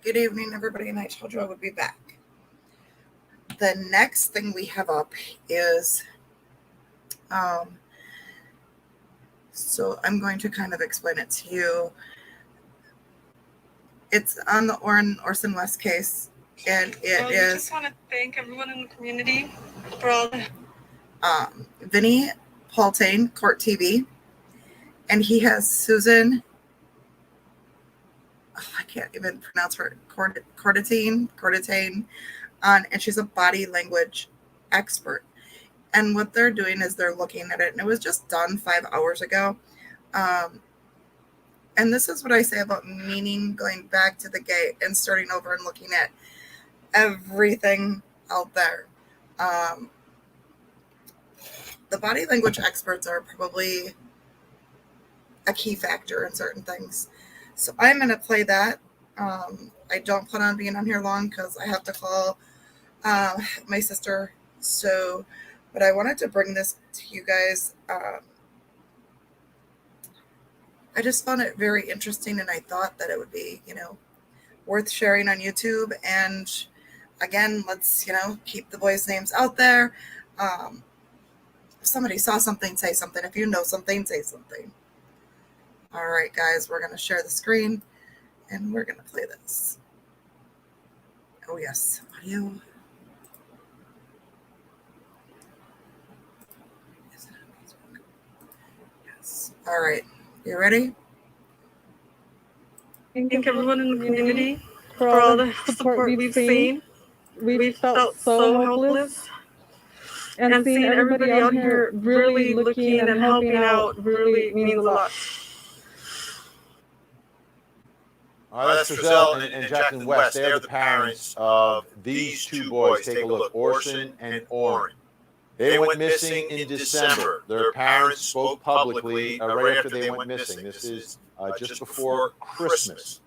Good evening, everybody, and I told you I would be back. The next thing we have up is, so I'm going to kind of explain it to you. It's on the Orron Orson West case, and it is. I just want to thank everyone in the community for all the. Vinnie Politan, Court TV, and he has Susan. I can't even pronounce her. Constatine on, and she's a body language expert. And what they're doing is they're looking at it, and it was just done 5 hours ago. And this is what I say about meaning going back to the gate and starting over and looking at everything out there. The body language experts are probably a key factor in certain things. So I'm going to play that. I don't plan on being on here long because I have to call my sister. So, but I wanted to bring this to you guys. I just found it very interesting, and I thought that it would be, worth sharing on YouTube. And again, let's, keep the boys' names out there. If somebody saw something, say something. If you know something, say something. All right, guys, we're going to share the screen, and we're going to play this. Oh, yes, audio. Is it on Facebook? Yes. All right, you ready? Thank everyone in the community for all the support we've seen. We felt so helpless. And seeing everybody out here really looking and helping out really means a lot. That's Giselle and Jacqueline West. They're the parents of these two boys. Take a look, Orson and Orron. They went missing in December. Their parents spoke publicly right after they went missing. This is just before Christmas.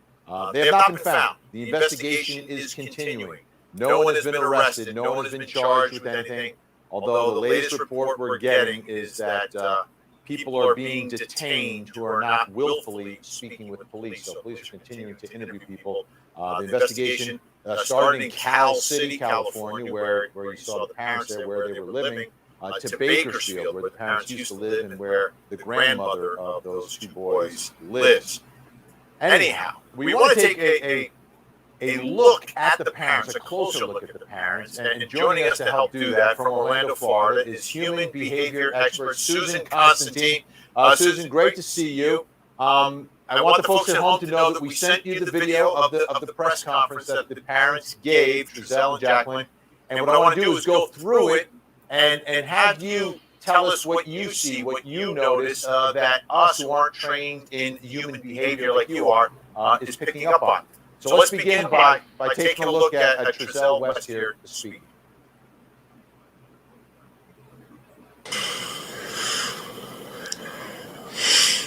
They have not been found. The investigation is continuing. No one has been arrested. No one has been charged with anything. Although the latest report we're getting is that people are being detained who are not willfully speaking with the police. So police are continuing to interview people. The investigation started in Cal City, California, where you saw the parents there, where they were living, to Bakersfield, where the parents used to live and where the grandmother of those two boys lives. Anyhow, we want to take a look at the parents, a closer look at the parents, and joining us to help do that from Orlando, Florida, is human behavior expert Susan Constatine. Susan, great to see you. I want the folks at home to know that we sent you the video of the press conference that the parents gave, Giselle and Jacqueline, and what I want to do is go through it and have you tell us what you see, what you notice that us who aren't trained in human behavior like you are is picking up on. So let's begin by taking a look at Giselle West here to speak.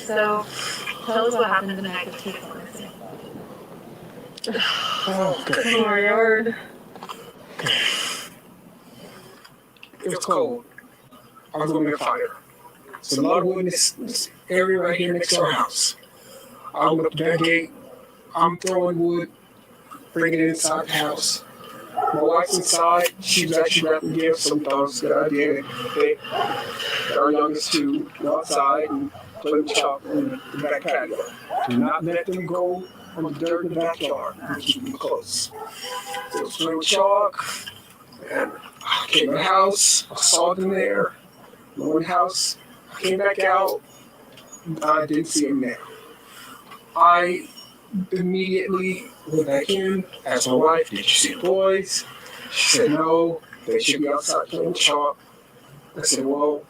So, tell us what happened the night of Tuesday. Okay. In our yard. It was cold. I was going to make a fire. So a lot of wood in this area right here next to our house. I opened up the back gate. I'm throwing wood, bringing it inside the house. My wife's inside. She was actually wrapping gifts, so we thought it was a good idea. Okay. Got our youngest two go outside and play with chalk in the back patio. Do not let them go on the dirt in the backyard. And keep them close. So playing with chalk, and I came to the house. I saw them there. I went in the house. I came back out. I didn't see them there. I immediately went back in, asked my wife, did you see the boys? She said, no, they should be outside playing chalk. I said, well,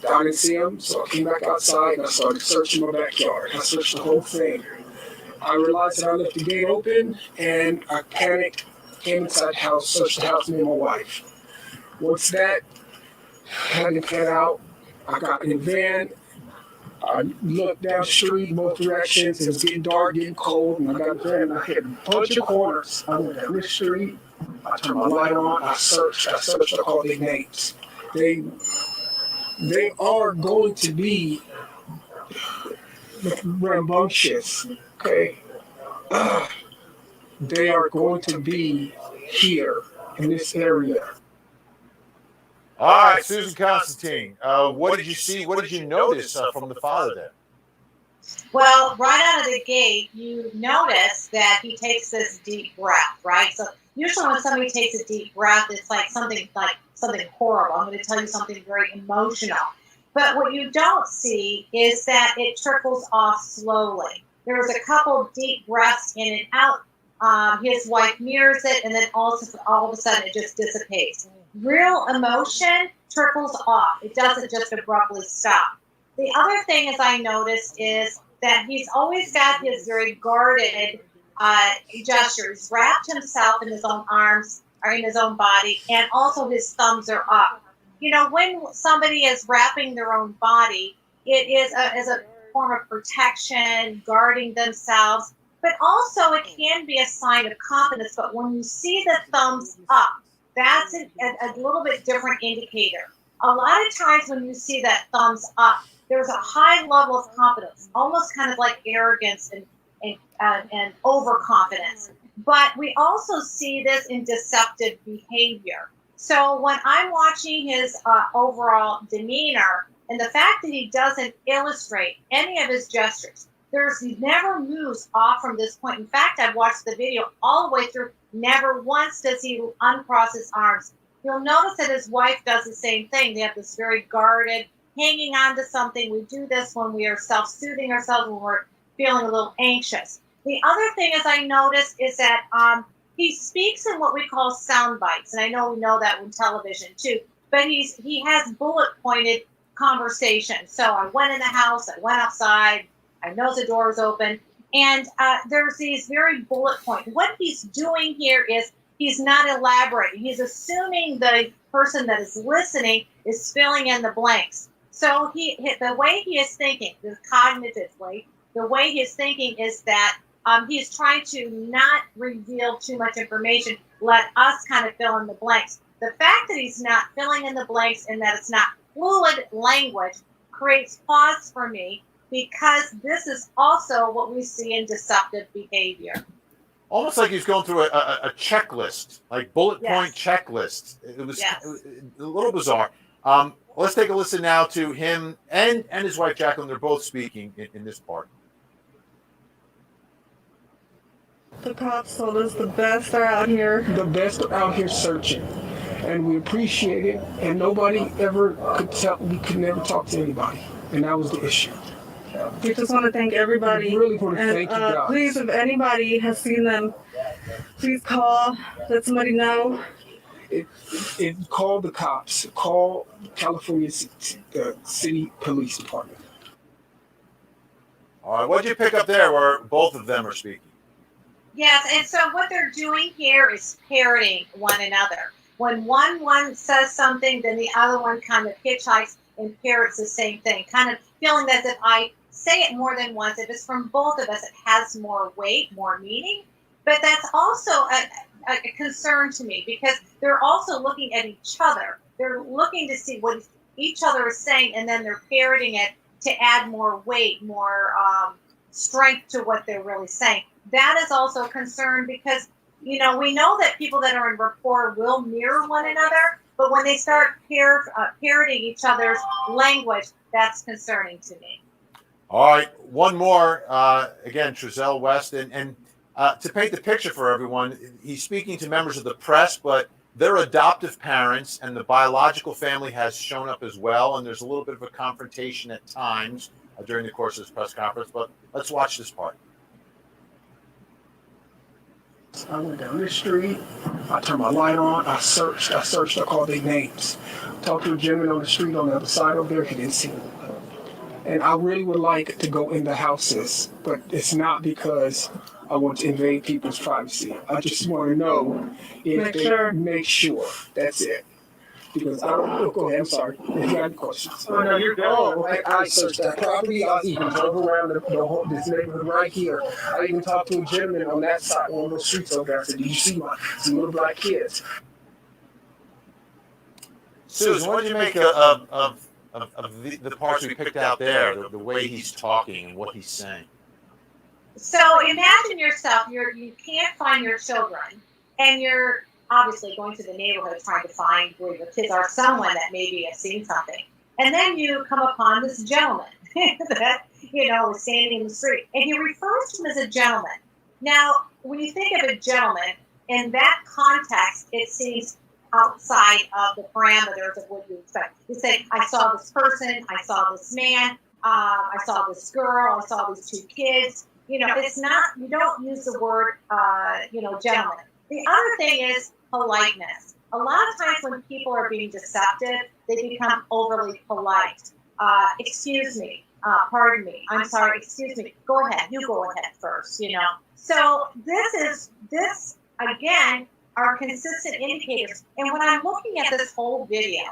I didn't see them, so I came back outside and I started searching my backyard. I searched the whole thing. I realized that I left the gate open and I panicked, came inside the house, searched the house, me and my wife. Once that hadn't pan out, I got in the van. I looked down the street, both directions. It was getting dark, getting cold, and I got there and I hit a bunch of corners. I went down the street. I turned my light on. I searched. I called their names. They are going to be rambunctious. Okay. they are going to be here in this area. All right, Susan Constantine, what did you see? What did you notice from the father there? Well, right out of the gate, you notice that he takes this deep breath, right? So usually when somebody takes a deep breath, it's like something horrible. I'm going to tell you something very emotional. But what you don't see is that it trickles off slowly. There's a couple deep breaths in and out. His wife mirrors it, and then all of a sudden it just dissipates. Real emotion trickles off. It doesn't just abruptly stop. The other thing, as I noticed, is that he's always got his very guarded gestures. Wrapped himself in his own arms or in his own body, and also his thumbs are up. You know, when somebody is wrapping their own body, it is as a form of protection, guarding themselves, but also it can be a sign of confidence. But when you see the thumbs up, that's a little bit different indicator. A lot of times when you see that thumbs up, there's a high level of confidence, almost kind of like arrogance and overconfidence. But we also see this in deceptive behavior. So when I'm watching his overall demeanor and the fact that he doesn't illustrate any of his gestures, he never moves off from this point. In fact, I've watched the video all the way through. Never once does he uncross his arms. You'll notice that his wife does the same thing. They have this very guarded, hanging on to something. We do this when we are self-soothing ourselves, when we're feeling a little anxious. The other thing, as I noticed, is that he speaks in what we call sound bites. And I know we know that in television too, but he has bullet pointed conversation. So I went in the house, I went outside, I know the door is open. And there's these very bullet point. What he's doing here is he's not elaborating. He's assuming the person that is listening is filling in the blanks. So the way he is thinking, cognitively, the way he is thinking is that he's trying to not reveal too much information, let us kind of fill in the blanks. The fact that he's not filling in the blanks and that it's not fluid language creates pause for me, because this is also what we see in deceptive behavior. Almost like he's going through a checklist, like bullet point checklist. It was a little bizarre. Let's take a listen now to him and his wife, Jacqueline. They're both speaking in this part. The cops told us the best are out here. The best are out here searching, and we appreciate it. And nobody ever could tell. We could never talk to anybody, and that was the issue. We just want to thank everybody. We really want to thank you guys. Please, if anybody has seen them, please call. Let somebody know. Call the cops. Call California City Police Department. All right, what did you pick up there where both of them are speaking? Yes, and so what they're doing here is parroting one another. When one says something, then the other one kind of hitchhikes and parrots the same thing, kind of feeling as if I say it more than once. If it's from both of us, it has more weight, more meaning. But that's also a concern to me, because they're also looking at each other. They're looking to see what each other is saying, and then they're parroting it to add more weight, more strength to what they're really saying. That is also a concern, because, you know, we know that people that are in rapport will mirror one another, but when they start parroting each other's language, that's concerning to me. All right, one more. Again, Trezell West, and to paint the picture for everyone, he's speaking to members of the press, but they're adoptive parents, and the biological family has shown up as well, and there's a little bit of a confrontation at times during the course of this press conference, but let's watch this part. I went down this street, I turned my light on, I searched, I called their names. Talked to a gentleman on the street on the other side over there, he didn't see me. And I really would like to go in the houses, but it's not because I want to invade people's privacy. I just want to know if make sure. That's it. Because I don't know. Go ahead, I'm sorry. If you have any questions. Oh, no, you're good. Oh, I searched that property. I even drove around this neighborhood right here. I even talked to a gentleman on that side, one of those streets over there. I said, do you see some little black kids? Susan, what did you make of the parts we picked out there, the way he's talking and what he's saying? So imagine yourself, you can't find your children, and you're obviously going to the neighborhood trying to find where your kids are, someone that maybe has seen something. And then you come upon this gentleman that, is standing in the street, and he refers to him as a gentleman. Now, when you think of a gentleman, in that context, it seems outside of the parameters of what you expect. You say, I saw this person, I saw this man, I saw this girl, I saw these two kids. It's not, you don't use the word, gentleman. The other thing is politeness. A lot of times when people are being deceptive, they become overly polite. Excuse me, pardon me, I'm sorry, excuse me, go ahead, you go ahead first, So this again, are consistent indicators. And when I'm looking at this whole video,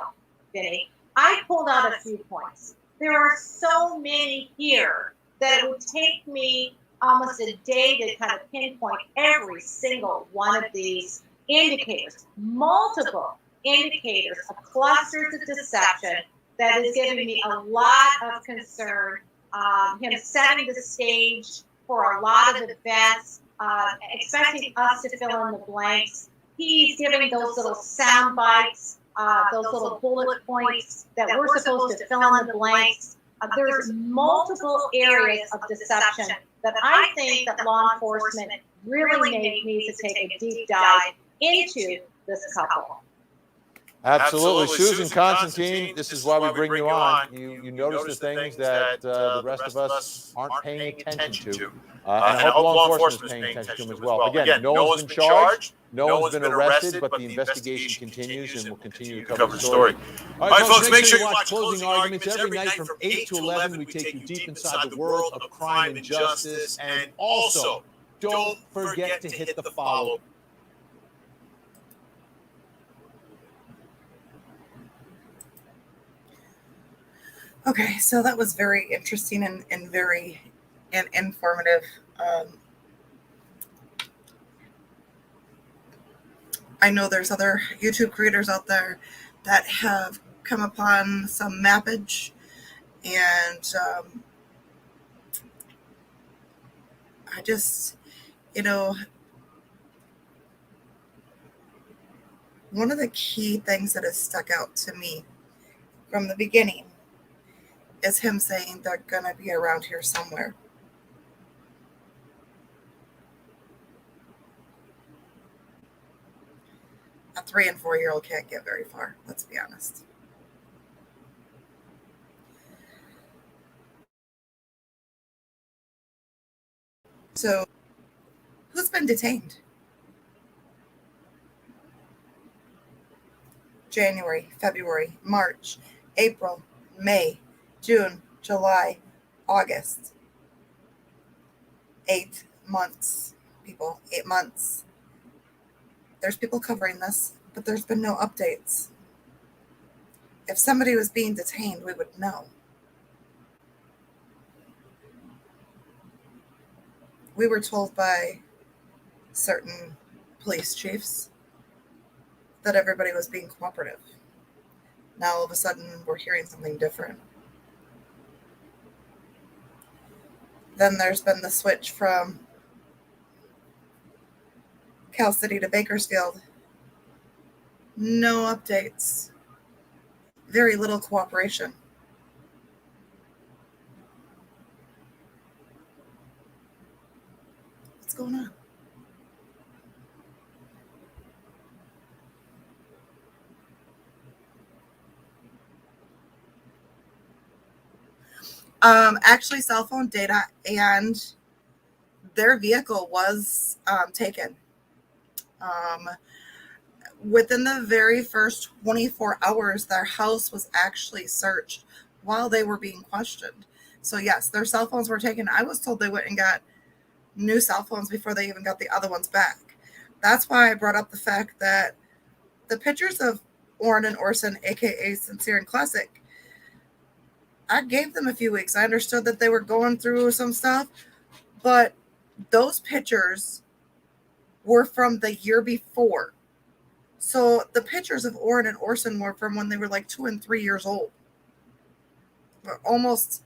Vinny, I pulled out a few points. There are so many here that it would take me almost a day to kind of pinpoint every single one of these indicators, multiple indicators of clusters of deception that is giving me a lot of concern. Him setting the stage for a lot of events, expecting us to fill in the blanks. He's giving those little sound bites, those little bullet points that we're supposed to fill in the blanks. There's multiple areas of deception that I think that law enforcement really needs to take a deep dive into this couple. Absolutely. Susan Constantine, this is why we bring you on. You notice the things that the rest of us aren't paying attention to. And I hope law enforcement is paying attention to them as well. Again, no one's been charged, no one's been arrested, but the investigation continues, and we'll continue to cover the story. All right, folks, make sure you watch Closing Arguments every night from 8 to 11. We take you deep inside the world of crime and justice. And also, don't forget to hit the follow. Okay, so that was very interesting and very informative. I know there's other YouTube creators out there that have come upon some mappage, and I just, one of the key things that has stuck out to me from the beginning is him saying they're going to be around here somewhere. A 3 and 4 year old can't get very far, let's be honest. So, who's been detained? January, February, March, April, May, June, July, August. 8 months, people, 8 months. There's people covering this, but there's been no updates. If somebody was being detained, we would know. We were told by certain police chiefs that everybody was being cooperative. Now all of a sudden we're hearing something different. Then there's been the switch from Cal City to Bakersfield. No updates. Very little cooperation. What's going on? Actually, cell phone data and their vehicle was taken. Within the very first 24 hours, their house was actually searched while they were being questioned. So yes, their cell phones were taken. I was told they went and got new cell phones before they even got the other ones back. That's why I brought up the fact that the pictures of Orron Orson, aka Sincere and Classic, I gave them a few weeks. I understood that they were going through some stuff, but those pictures were from the year before. So the pictures of Orron and Orson were from when they were like 2 and 3 years old. Almost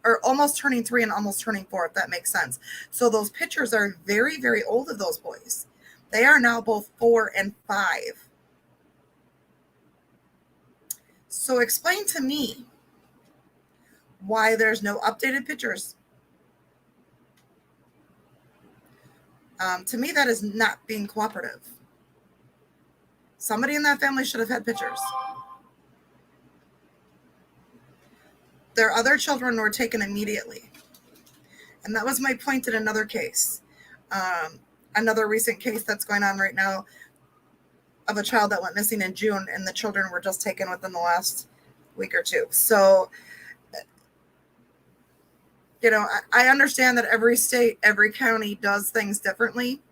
or almost turning 3 and almost turning 4, if that makes sense. So those pictures are very, very old of those boys. They are now both 4 and 5. So explain to me why there's no updated pictures. To me, that is not being cooperative. Somebody in that family should have had pictures. Their other children were taken immediately. And that was my point in another case. Another recent case that's going on right now of a child that went missing in June, and the children were just taken within the last week or two. So, you know, I understand that every state, every county does things differently.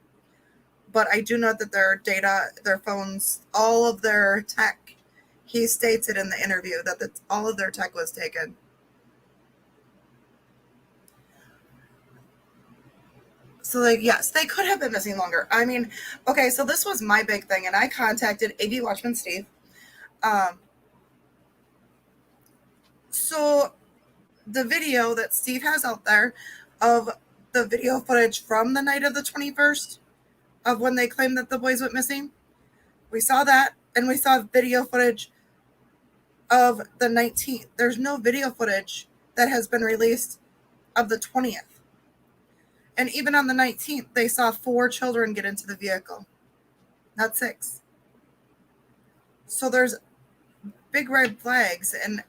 But I do know that their data, their phones, all of their tech, he states it in the interview that all of their tech was taken. So, like, yes, they could have been missing longer. I mean, okay, so this was my big thing, and I contacted AV Watchman Steve. So the video that Steve has out there of the video footage from the night of the 21st of when they claimed that the boys went missing, we saw that, and we saw video footage of the 19th. There's no video footage that has been released of the 20th. And even on the 19th, they saw 4 children get into the vehicle, not 6. So there's big red flags. And,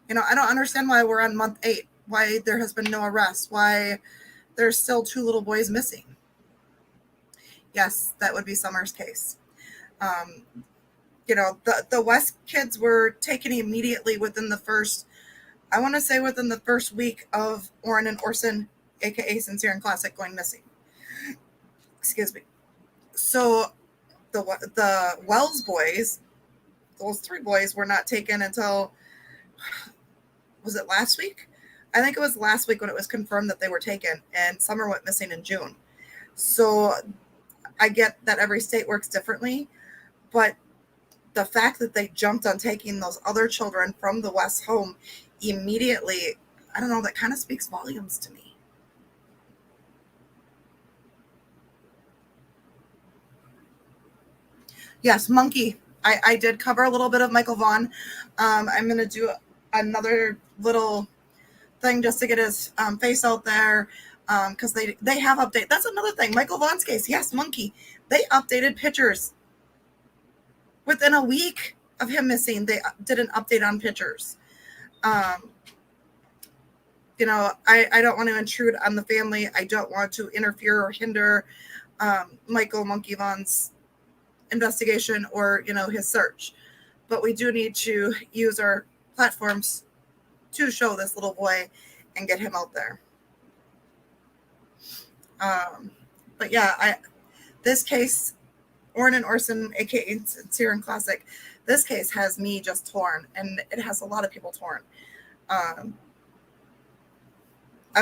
you know, I don't understand why we're on month 8, why there has been no arrest, why there's still 2 little boys missing. Yes, that would be Summer's case. You know, the West kids were taken immediately within the first, I want to say within the first week of Orron and Orson, aka Sincere and Classic, going missing. Excuse me. So the Wells boys, those 3 boys, were not taken until, was it last week? I think it was last week when it was confirmed that they were taken, and Summer went missing in June. So I get that every state works differently, but the fact that they jumped on taking those other children from the West home immediately, I don't know, that kind of speaks volumes to me. Yes, Monkey. I did cover a little bit of Michael Vaughn. I'm going to do another little thing just to get his face out there, because they have updated. That's another thing. Michael Vaughn's case. Yes, Monkey. They updated pictures. Within a week of him missing, they did an update on pictures. You know, I don't want to intrude on the family. I don't want to interfere or hinder Michael Monkey Vaughn's investigation or, you know, his search. But we do need to use our platforms to show this little boy and get him out there. But yeah, this case, Orron and Orson, aka Sincere and Classic, this case has me just torn, and it has a lot of people torn. I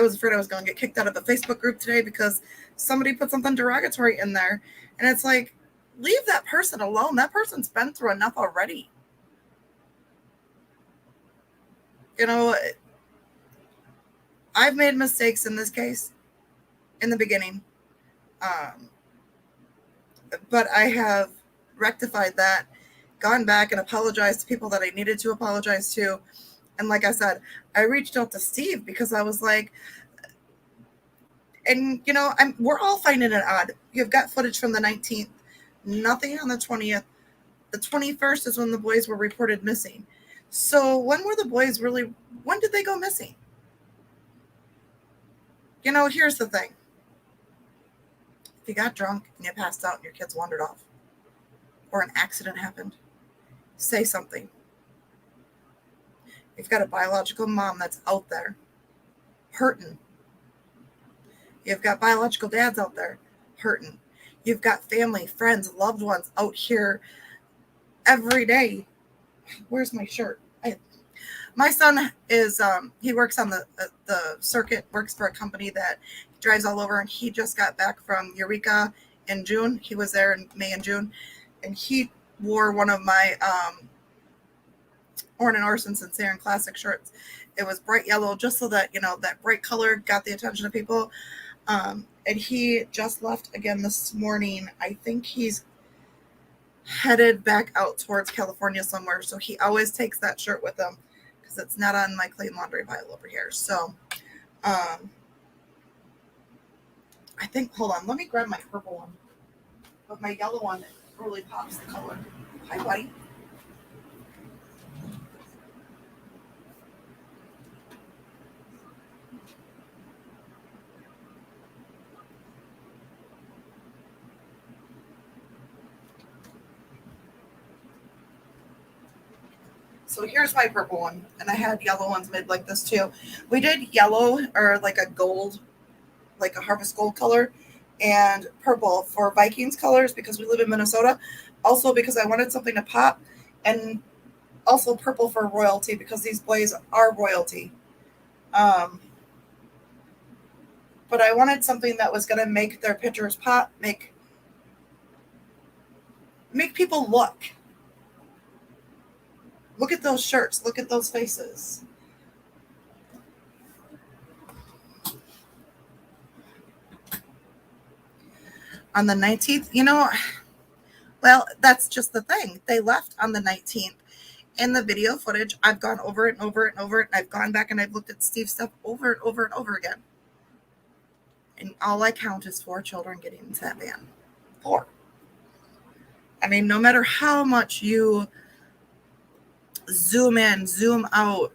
was afraid I was going to get kicked out of a Facebook group today because somebody put something derogatory in there, and it's like, leave that person alone. That person's been through enough already. You know, I've made mistakes in this case in the beginning. But I have rectified that, gone back and apologized to people that I needed to apologize to. And like I said, I reached out to Steve because I was like, and you know, we're all finding it odd. You've got footage from the 19th, nothing on the 20th. The 21st is when the boys were reported missing. So when were the boys when did they go missing? You know, here's the thing. If you got drunk and you passed out and your kids wandered off, or an accident happened, say something. You've got a biological mom that's out there hurting. You've got biological dads out there hurting. You've got family, friends, loved ones out here every day. Where's my shirt? My son is, he works on the circuit, works for a company that drives all over, and he just got back from Eureka in June. He was there in May and June, and he wore one of my Orron Orson Sincere Classic shirts. It was bright yellow, just so that, that bright color got the attention of people. And he just left again this morning. I think he's headed back out towards California somewhere. So he always takes that shirt with him because it's not on my clean laundry pile over here. So I think, hold on, let me grab my purple one. But my yellow one really pops the color. Hi, buddy. So here's my purple one, and I had yellow ones made like this too. We did yellow, or like a gold, like a harvest gold color, and purple for Vikings colors because we live in Minnesota. Also because I wanted something to pop, and also purple for royalty because these boys are royalty. But I wanted something that was going to make their pictures pop, make people look. Look at those shirts. Look at those faces. On the 19th, well, that's just the thing. They left on the 19th. In the video footage, I've gone over it and over it and over it. And I've gone back and I've looked at Steve's stuff over and over and over again. And all I count is 4 children getting into that van. 4. I mean, no matter how much you zoom in, zoom out,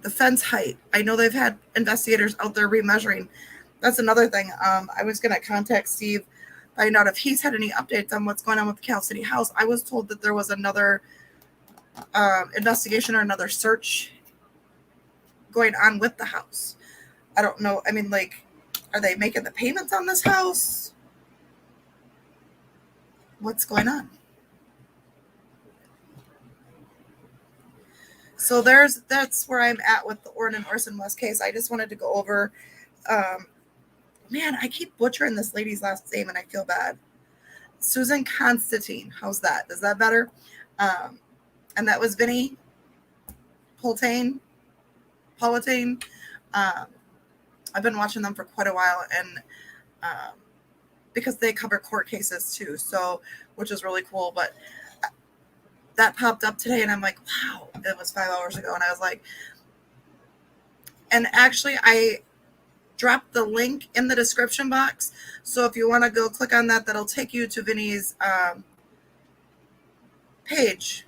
the fence height. I know they've had investigators out there remeasuring. That's another thing. I was going to contact Steve, find out if he's had any updates on what's going on with the Cal City House. I was told that there was another investigation or another search going on with the house. I don't know. I mean, like, are they making the payments on this house? What's going on? So that's where I'm at with the Orron Orson West case. I just wanted to go over, man, I keep butchering this lady's last name and I feel bad. Susan Constatine. How's that? Is that better? And that was Vinnie Politan. I've been watching them for quite a while, and because they cover court cases too, so which is really cool. But that popped up today, and I'm like, wow, it was 5 hours ago, and I was like, and actually I dropped the link in the description box, so if you want to go click on that, that'll take you to Vinny's page,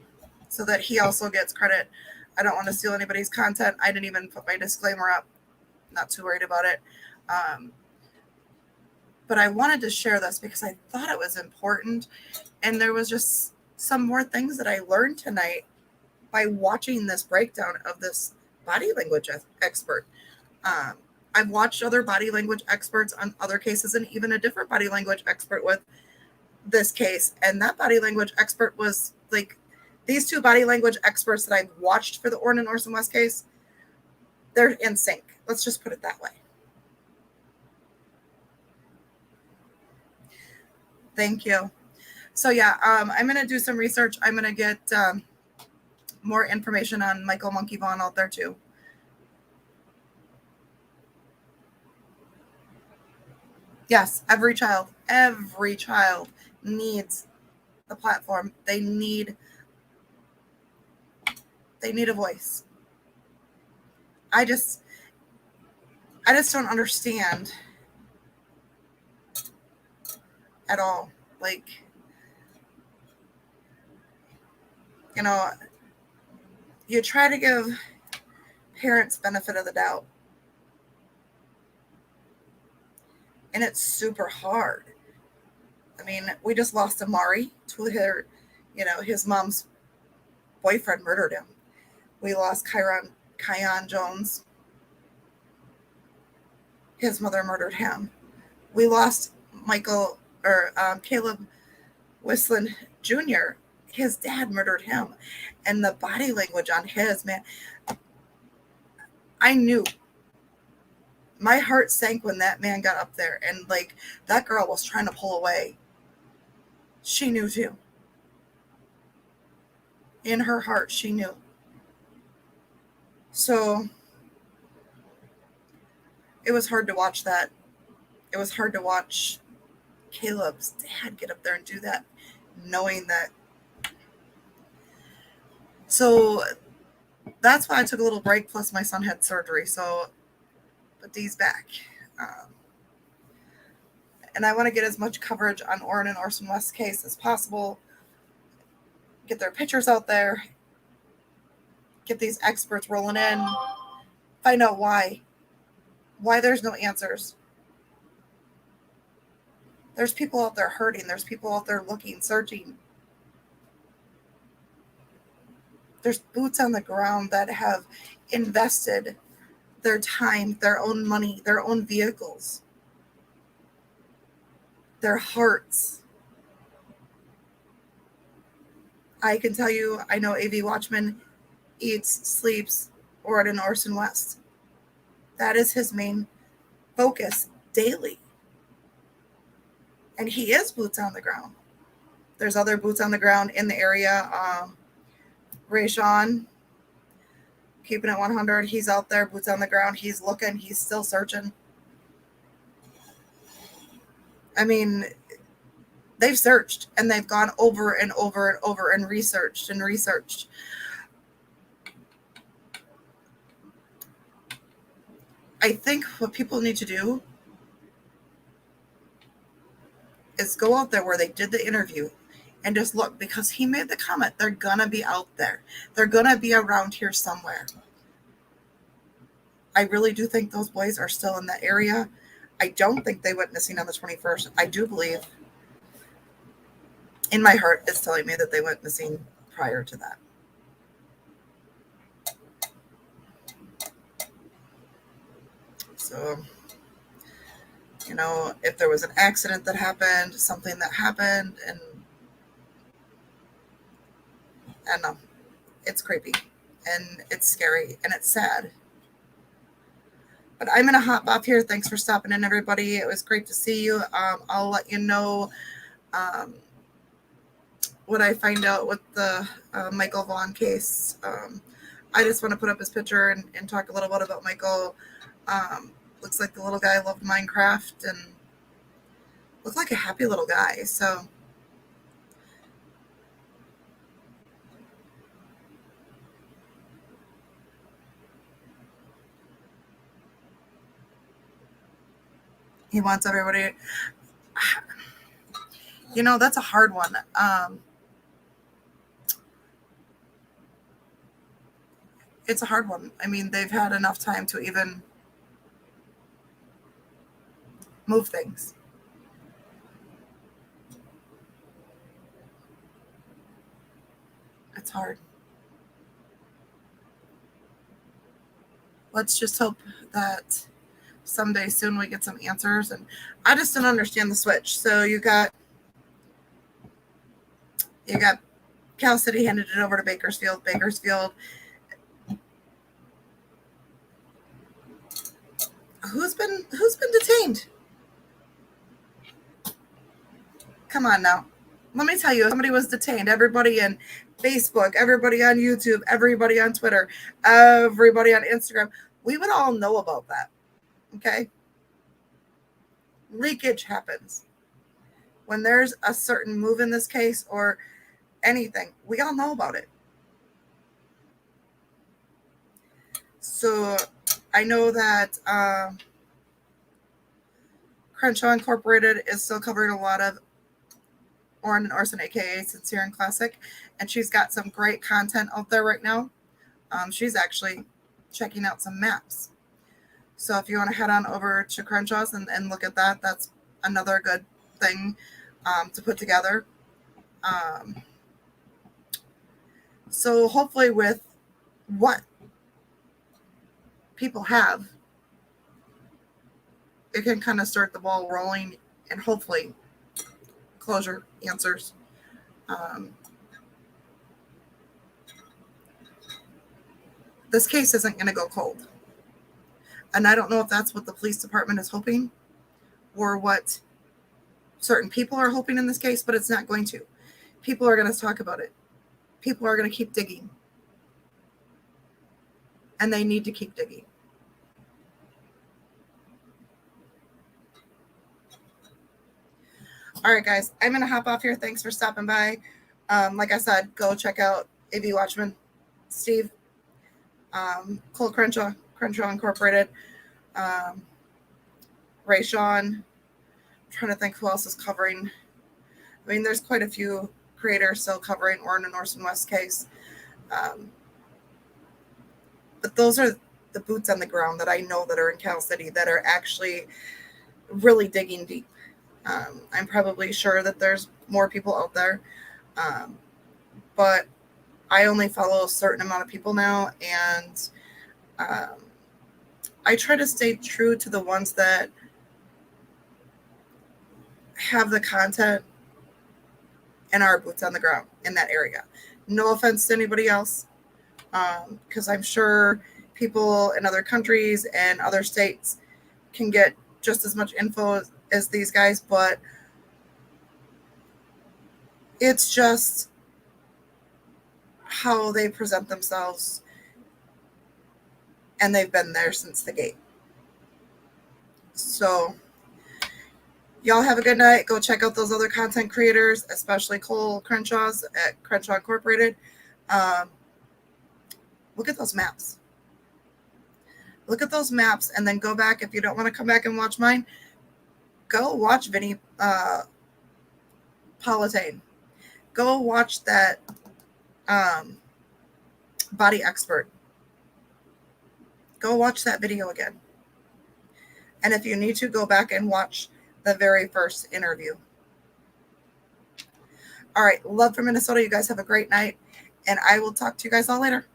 so that he also gets credit. I don't want to steal anybody's content. I didn't even put my disclaimer up. Not too worried about it. But I wanted to share this because I thought it was important. And there was just some more things that I learned tonight by watching this breakdown of this body language expert. I've watched other body language experts on other cases, and even a different body language expert with this case. And that body language expert was like, these 2 body language experts that I've watched for the Orron Orson West case, they're in sync. Let's just put it that way. Thank you. So yeah, I'm going to do some research. I'm going to get more information on Michael Monkey Vaughn out there too. Yes, every child needs the platform. They need a voice. I just don't understand at all. Like, you try to give parents benefit of the doubt, and it's super hard. I mean, we just lost Amari to her, his mom's boyfriend murdered him. We lost Kion Jones. His mother murdered him. We lost Caleb Wislin Jr. His dad murdered him. And the body language on his, man, I knew. My heart sank when that man got up there, and like, that girl was trying to pull away. She knew too. In her heart, she knew. So it was hard to watch that. It was hard to watch Caleb's dad get up there and do that, knowing that. So that's why I took a little break. Plus, my son had surgery. So, but Dee's back. And I want to get as much coverage on Orron and Orson West's case as possible. Get their pictures out there. Get these experts rolling in. Find out why. Why there's no answers. There's people out there hurting. There's people out there looking, searching. There's boots on the ground that have invested their time, their own money, their own vehicles, their hearts. I can tell you, I know AV Watchman eats, sleeps, Orron Orson West. That is his main focus daily. And he is boots on the ground. There's other boots on the ground in the area. Ray Sean, keeping it 100. He's out there, boots on the ground. He's looking. He's still searching. I mean, they've searched and they've gone over and over and over and researched and researched. I think what people need to do is go out there where they did the interview and just look, because he made the comment, they're going to be out there. They're going to be around here somewhere. I really do think those boys are still in that area. I don't think they went missing on the 21st. I do believe, in my heart, it's telling me that they went missing prior to that. So, you know, if there was an accident that happened, something that happened, and I don't know, it's creepy and it's scary and it's sad. But I'm going to hop off here. Thanks for stopping in, everybody. It was great to see you. I'll let you know what I find out with the Michael Vaughn case. I just want to put up his picture and talk a little bit about Michael. Looks like the little guy loved Minecraft and looked like a happy little guy. So he wants everybody. You know, that's a hard one. It's a hard one. I mean, they've had enough time to even move things. It's hard. Let's just hope that someday soon we get some answers. And I just don't understand the switch. So you got Cal City handed it over to Bakersfield. Bakersfield. Who's been detained? Come on now. Let me tell you, somebody was detained. Everybody in Facebook, everybody on YouTube, everybody on Twitter, everybody on Instagram. We would all know about that. Okay? Leakage happens. When there's a certain move in this case or anything, we all know about it. So I know that Crenshaw Incorporated is still covering a lot of Orron Orson, aka Sincere and Classic, and she's got some great content out there right now. She's actually checking out some maps. So if you want to head on over to Crenshaw's and look at that, that's another good thing to put together. So hopefully with what people have, it can kind of start the ball rolling and hopefully closure, answers. This case isn't going to go cold. And I don't know if that's what the police department is hoping or what certain people are hoping in this case, but it's not going to. People are going to talk about it. people are going to keep digging. And they need to keep digging. All right, guys, I'm going to hop off here. Thanks for stopping by. Like I said, go check out AV Watchman, Steve, Cole Crenshaw Incorporated, Ray Sean. I'm trying to think who else is covering. I mean, there's quite a few creators still covering Orron Orson West case. But those are the boots on the ground that I know that are in Cal City that are actually really digging deep. I'm probably sure that there's more people out there. But I only follow a certain amount of people now. And I try to stay true to the ones that have the content and are boots on the ground in that area. No offense to anybody else. Because I'm sure people in other countries and other states can get just as much info as these guys, but it's just how they present themselves, and they've been there since the gate. So y'all have a good night. Go check out those other content creators, especially Cole Crenshaw's at Crenshaw Incorporated. Look at those maps. Look at those maps, and then go back. If you don't want to come back and watch mine, go watch Vinnie Politan. Go watch that body expert. Go watch that video again. And if you need to, go back and watch the very first interview. All right. Love from Minnesota. You guys have a great night, and I will talk to you guys all later.